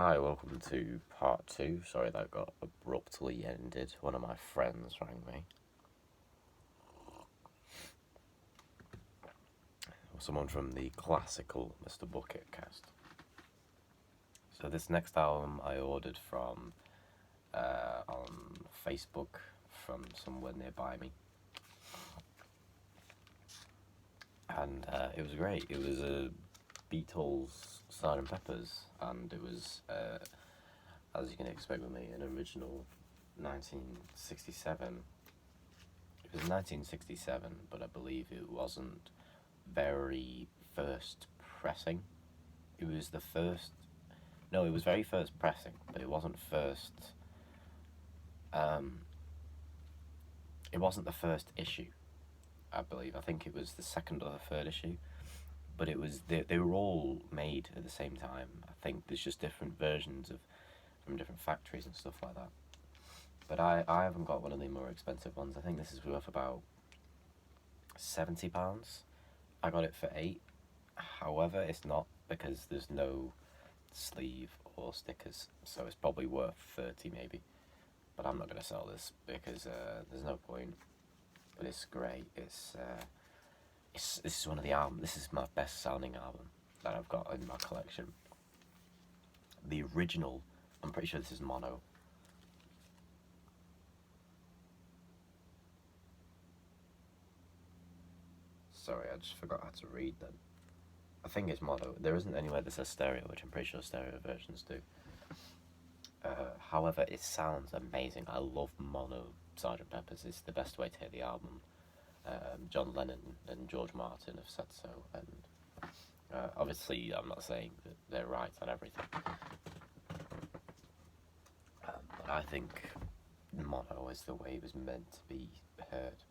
Hi, welcome to part two. Sorry that got abruptly ended. One of my friends rang me. Someone from the classical Mr. Bucket cast. So this next album I ordered from on Facebook from somewhere nearby me. And it was great. It was a Beatles Sgt. Peppers, and it was, as you can expect with me, an original 1967. It was 1967, but I believe it wasn't very first pressing. It was the first. No, it was very first pressing, but it wasn't first. It wasn't the first issue, I believe. I think it was the second or the third issue. But it was they were all made at the same time. I think there's just different versions of from different factories and stuff like that. But I haven't got one of the more expensive ones. I think this is worth about £70. I got it for £8. However, it's not because there's no sleeve or stickers, so it's probably worth 30 maybe. But I'm not gonna sell this because there's no point. But it's great. This is one of the albums. This is my best sounding album that I've got in my collection. The original, I'm pretty sure this is mono. Sorry, I just forgot how to read them. I think it's mono. There isn't anywhere that says stereo, which I'm pretty sure stereo versions do. However, it sounds amazing. I love mono Sgt. Peppers. It's the best way to hear the album. John Lennon and George Martin have said so, and obviously I'm not saying that they're right on everything, but I think mono is the way it was meant to be heard,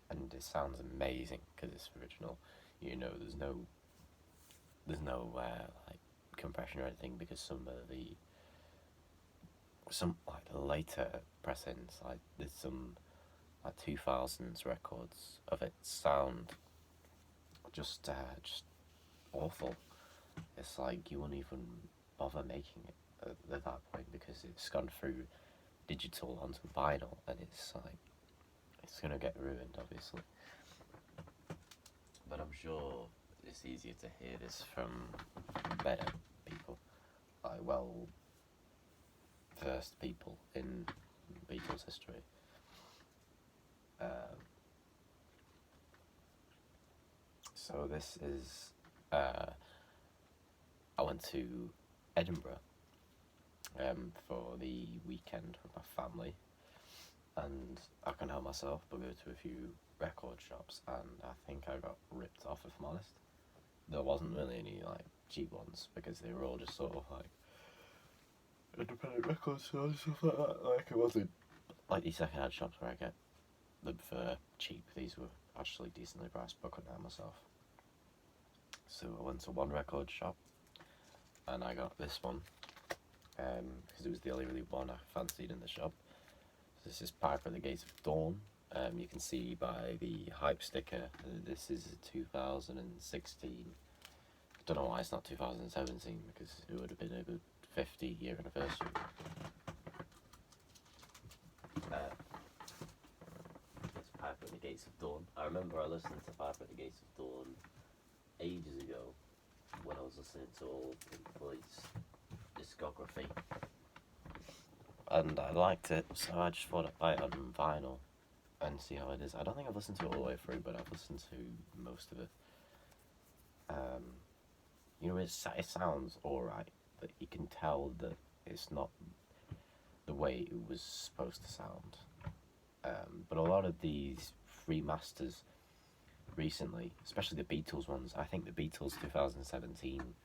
and it sounds amazing because it's original. You know, there's no like compression or anything, because some like the later press-ins, like there's some like 2000s records of it sound just awful. It's like you wouldn't even bother making it at that point because it's gone through digital onto vinyl, and it's like it's gonna get ruined, obviously. But I'm sure it's easier to hear this from better people, like versed people in Beatles history. So this is, I went to Edinburgh for the weekend with my family, and I can help myself but go to a few record shops, and I think I got ripped off, if I'm honest. There wasn't really any like cheap ones because they were all just sort of like independent record stores and stuff like that. Like it wasn't like these second-hand shops where I get them for cheap. These were actually decently priced, but I couldn't help myself. So I went to one record shop and I got this one because it was the only really one I fancied in the shop. So this is Piper at the Gates of Dawn. You can see by the hype sticker this is 2016. I don't know why it's not 2017, because it would have been a good 50-year anniversary. It's Piper at the Gates of Dawn. I remember I listened to Piper at the Gates of Dawn ages ago when I was listening to all Pink Floyd's discography, and I liked it, so I just thought I'd buy it on vinyl and see how it is. I don't think I've listened to it all the way through, but I've listened to most of it. You know, it sounds alright, but you can tell that it's not the way it was supposed to sound. But a lot of these remasters recently, especially the Beatles ones, I think the Beatles 2017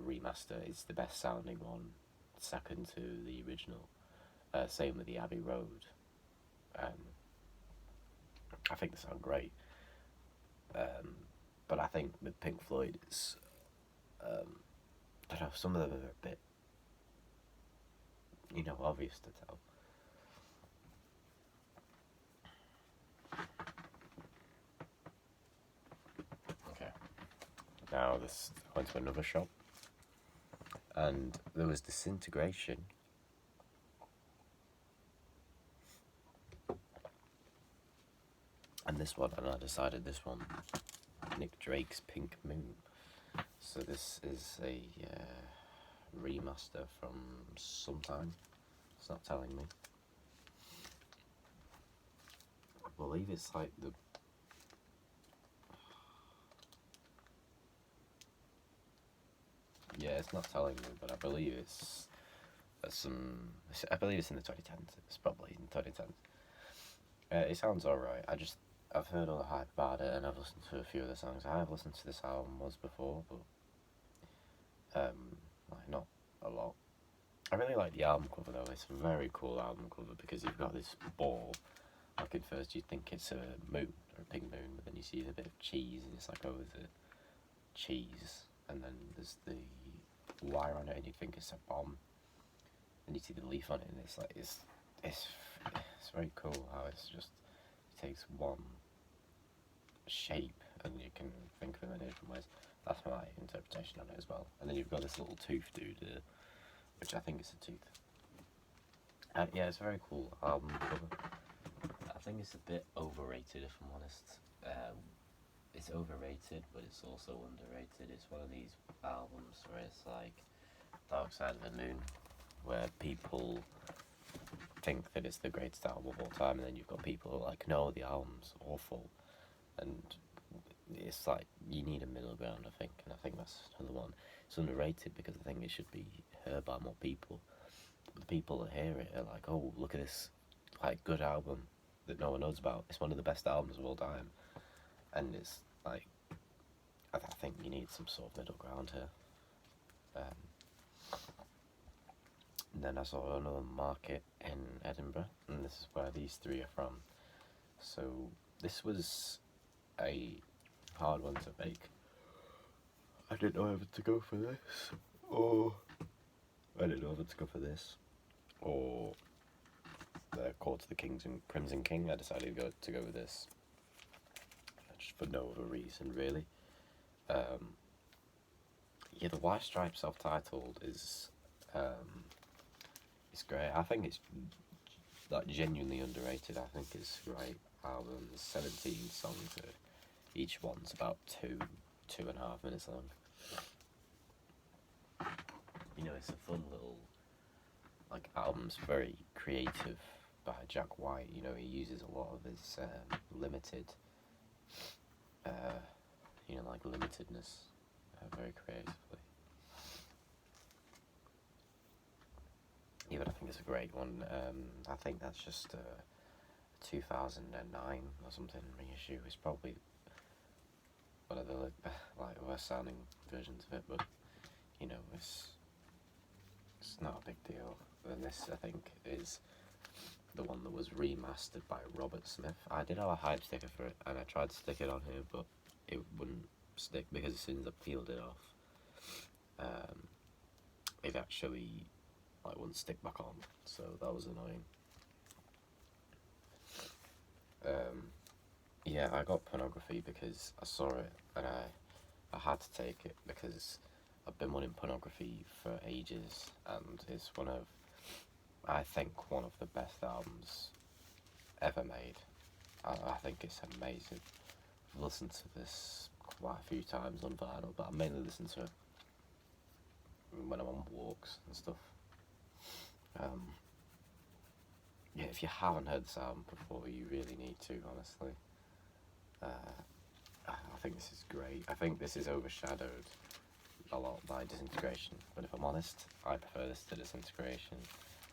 remaster is the best sounding one, second to the original. Same with the Abbey Road. I think they sound great. But I think with Pink Floyd, it's I don't know, some of them are a bit, obvious to tell. Okay. Now I went to another shop, And there was Disintegration. And this one, and I decided this one, Nick Drake's Pink Moon. So this is a remaster from sometime. It's not telling me. I believe it's like the... Yeah, it's not telling me, but I believe it's I believe it's in the 2010s. It's probably in the 2010s. It sounds alright. I've heard all the hype about it, and I've listened to a few of the songs. I have listened to this album once before, but like not a lot. I really like the album cover though. It's a very cool album cover because you've got this ball. Like at first you think it's a moon or a pink moon, but then you see the bit of cheese, and it's like, oh, the cheese, and then there's the wire on it, and you think it's a bomb, and you see the leaf on it, and it's like it's very cool how it's just, it takes one shape and you can think of them in different ways. That's my interpretation on it as well. And then you've got this little tooth dude, which I think is a tooth. Yeah, it's a very cool album cover. I think it's a bit overrated, if I'm honest. It's overrated, but it's also underrated. It's one of these albums where it's like Dark Side of the Moon, where people think that it's the greatest album of all time, and then you've got people who are like, no, the album's awful. And it's like, you need a middle ground, I think, and I think that's another one. It's underrated because I think it should be heard by more people. But the people that hear it are like, oh, look at this like good album that no one knows about. It's one of the best albums of all time. And it's like, I think you need some sort of middle ground here. And then I saw another market in Edinburgh, and this is where these three are from. So this was a hard one to make. I didn't know whether to go for this, or Court of the Kings and Crimson King. I decided to go with this, just for no other reason really. Yeah, the White Stripes self-titled is it's great. I think it's like genuinely underrated. I think it's a great album. There's 17 songs. Each one's about 2.5 minutes long. You know, it's a fun little like album's very creative by Jack White. You know, he uses a lot of his limited, like limitedness very creatively. Yeah, but I think it's a great one. I think that's just 2009 or something reissue. It's probably one of the like worst sounding versions of it, but you know, it's not a big deal. And this, I think, is the one that was remastered by Robert Smith. I did have a hype sticker for it, and I tried to stick it on here, but it wouldn't stick because as soon as I peeled it off, it actually wouldn't stick back on. So that was annoying. Yeah, I got Pornography because I saw it and I had to take it because I've been wanting Pornography for ages, and it's I think one of the best albums ever made. I think it's amazing. I've listened to this quite a few times on vinyl, but I mainly listen to it when I'm on walks and stuff. Yeah, if you haven't heard this album before, you really need to, honestly. I think this is great. I think this is overshadowed a lot by Disintegration, but if I'm honest, I prefer this to Disintegration.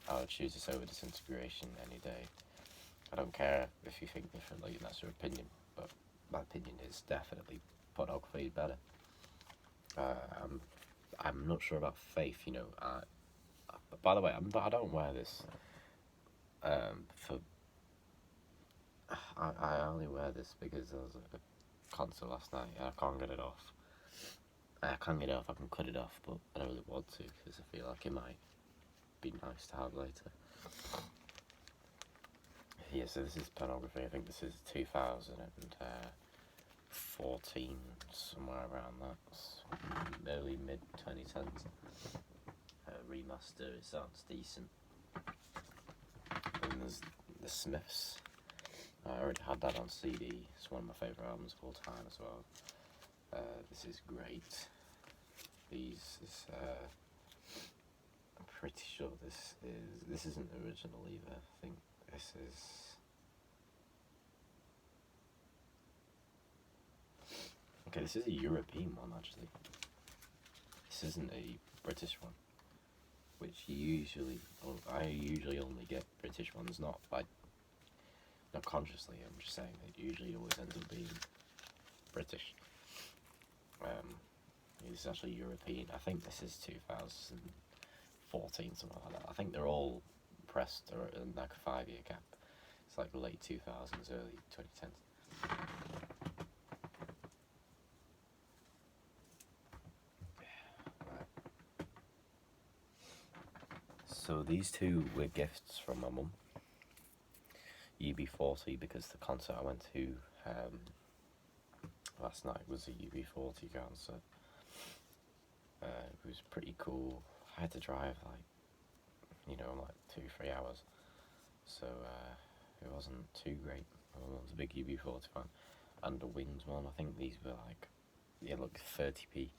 I would choose this over Disintegration any day. I don't care if you think differently, that's your opinion, but my opinion is definitely Pornography is better. I'm not sure about Faith, you know. By the way, I don't wear this I only wear this because there was a concert last night and I can't get it off. I can't get it off, I can cut it off, but I don't really want to because I feel like it might be nice to have later. Yeah, so this is Pornography. I think this is 2014, somewhere around that, early mid 2010s. Master, it sounds decent. And there's the Smiths. I already had that on CD. It's one of my favourite albums of all time as well. This is great. I'm pretty sure this isn't original either. I think this is. Okay, this is a European one actually. This isn't a British one, which I usually only get British ones, not consciously. I'm just saying it usually always ends up being British. This is actually European. I think this is 2014, something like that. I think they're all pressed or in like a 5-year gap. It's like the late 2000s, early 2010s. So these two were gifts from my mum. UB40, because the concert I went to last night was a UB40 concert. It was pretty cool. I had to drive like 2-3 hours, so it wasn't too great. I was a big UB40 fan, and the Wings one. I think these were like 30p.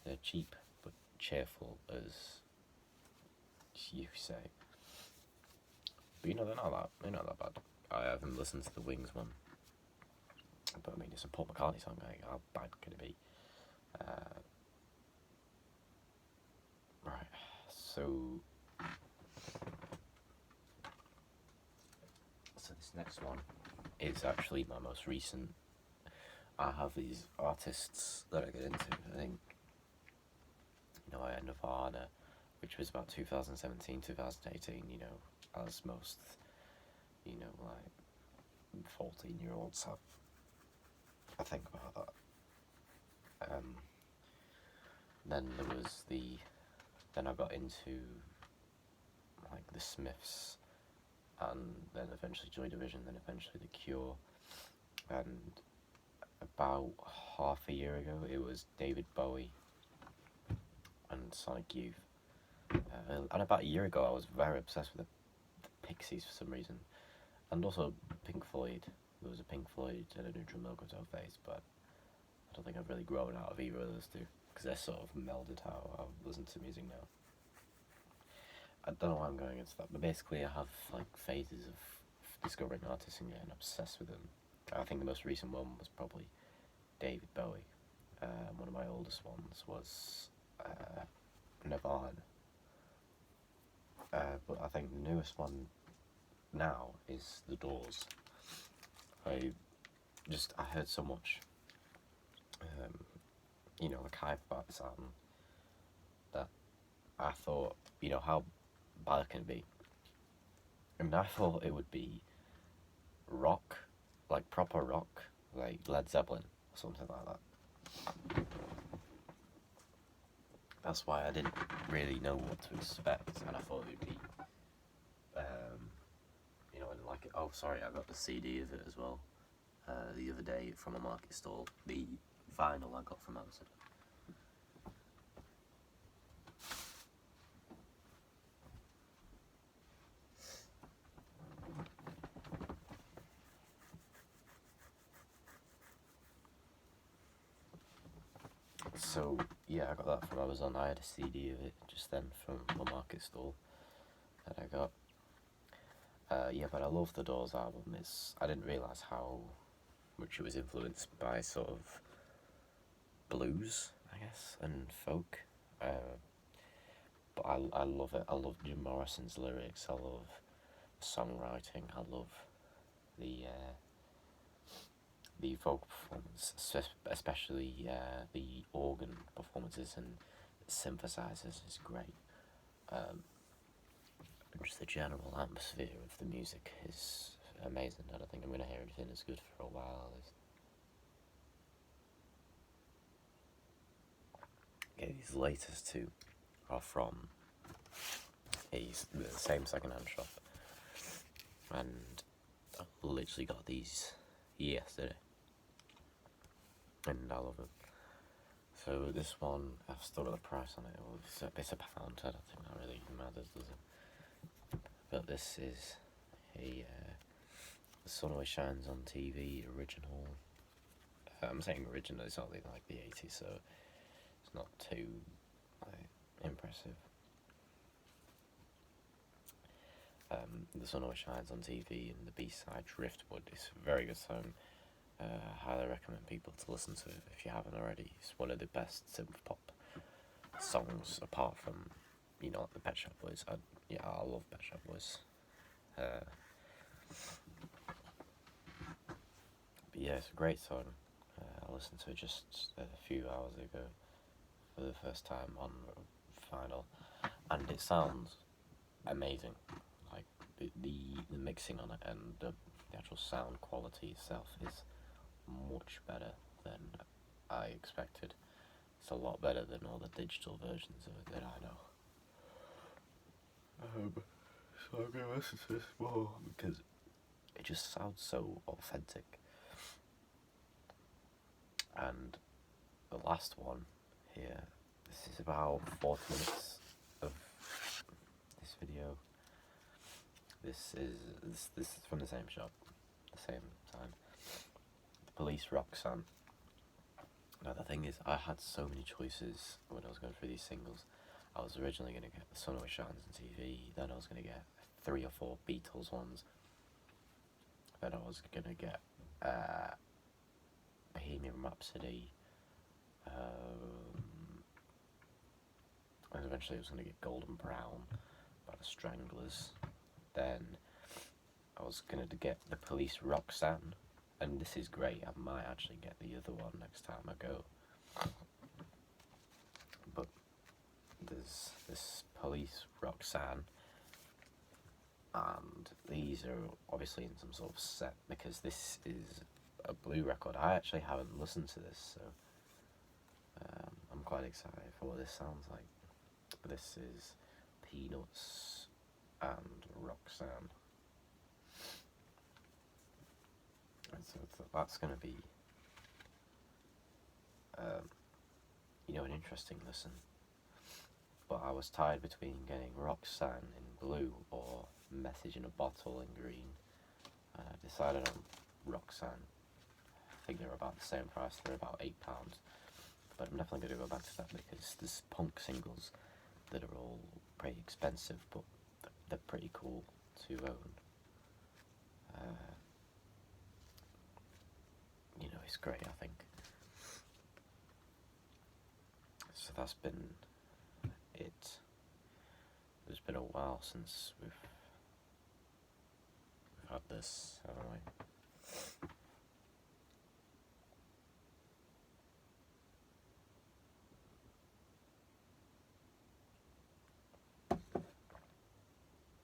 They're cheap but cheerful, as you say. But they're not that bad. I haven't listened to the Wings one, but I mean, it's a Paul McCartney song. How bad could it be? Right. So this next one is actually my most recent. I have these artists that I get into. I think I had Nirvana, which was about 2017, 2018. As most 14-year-olds have. I think about that. Then I got into like the Smiths, and then eventually Joy Division, then eventually The Cure, and about half a year ago it was David Bowie and Sonic Youth. And about a year ago I was very obsessed with the Pixies for some reason, and also Pink Floyd. There was a Pink Floyd and a Neutral Milk phase, but I don't think I've really grown out of either of those two, because they're sort of melded how I listen to music now. I don't know why I'm going into that, but basically I have like phases of discovering artists and getting obsessed with them. I think the most recent one was probably David Bowie. One of my oldest ones was Nirvana. But I think the newest one now is The Doors. I heard so much, hype about this album, that I thought, how bad can it be? And I thought it would be rock, like proper rock, like Led Zeppelin, or something like that. That's why I didn't really know what to expect, and I thought it would be, I didn't like it. Oh, sorry, I got the CD of it as well, the other day from a market stall, the vinyl I got from Amazon. So yeah, I got that from Amazon. I had a CD of it just then from my market stall that I got. But I love the Doors album. I didn't realise how much it was influenced by sort of blues, I guess, and folk. But I love it. I love Jim Morrison's lyrics. I love the songwriting. I love the vocal performance, especially the organ performances and synthesizers is great. Just the general atmosphere of the music is amazing. I don't think I'm going to hear anything as good for a while. Okay, these latest two are from the same second-hand shop, and I literally got these yesterday, and I love them. So this one, I've still got the price on it. It's a pound. I don't think that really matters, does it? But this is a The Sun Always Shines on TV original. I'm saying original. It's not like the 80s, so it's not too impressive. The Sun Always Shines on TV, and the B-side Driftwood is a very good song. Highly recommend people to listen to it if you haven't already. It's one of the best synth pop songs, apart from, like the Pet Shop Boys. I love Pet Shop Boys. But yeah, it's a great song. I listened to it just a few hours ago for the first time on vinyl, and it sounds amazing. Like the mixing on it and the actual sound quality itself is much better than I expected. It's a lot better than all the digital versions of it that I know. So I'm gonna listen to this more because it just sounds so authentic. And the last one here, this is about 40 minutes of this video. This is from the same shop, the same time. The Police, Roxanne. Now the thing is, I had so many choices when I was going through these singles. I was originally going to get The Sun Always Shines on TV, then I was going to get 3 or 4 Beatles ones, then I was going to get Bohemian Rhapsody, and eventually I was going to get Golden Brown by the Stranglers. Then I was going to get The Police, Roxanne, and this is great. I might actually get the other one next time I go. But there's this Police, Roxanne, and these are obviously in some sort of set because this is a blue record. I actually haven't listened to this, so I'm quite excited for what this sounds like. This is Peanuts and Roxanne. And so that's going to be, an interesting listen. But I was tied between getting Roxanne in blue or Message in a Bottle in green. And I decided on Roxanne. I think they're about the same price. They're about £8. But I'm definitely going to go back to that because there's punk singles that are all pretty expensive, but they're pretty cool to own. It's great, I think. So that's been it. It's been a while since we've had this, haven't we?